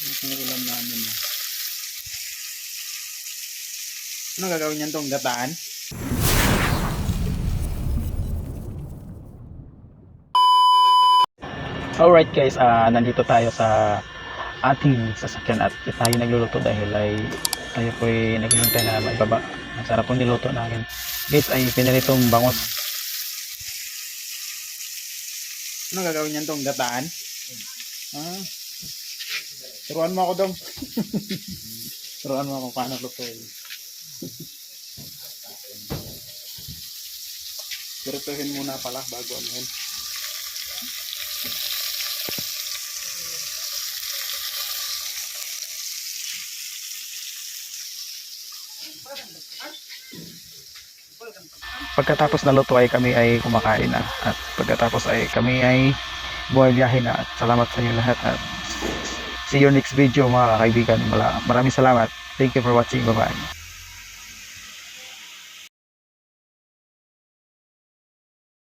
Yung ulam namin na. Ano gagawin niyan tong gataan? Alright guys, nandito tayo sa ating sasakyan at tayo nagluluto dahil ay tayo po ay naghihintay na maibaba. Masarap po niluto namin. Guys, ay pinaritong bangos. Ano gagawin niyan tong gataan? Turuan mo ako dong. Turuan mo ako paano lutuin. Pirituhin muna pala bago anuhin. Pagkatapos na luto ay kami ay kumakain na, at pagkatapos ay kami ay bumabiyahe na. At salamat sa inyo lahat at see you next video mga kaibigan. Maraming salamat. Thank you for watching. Bye bye.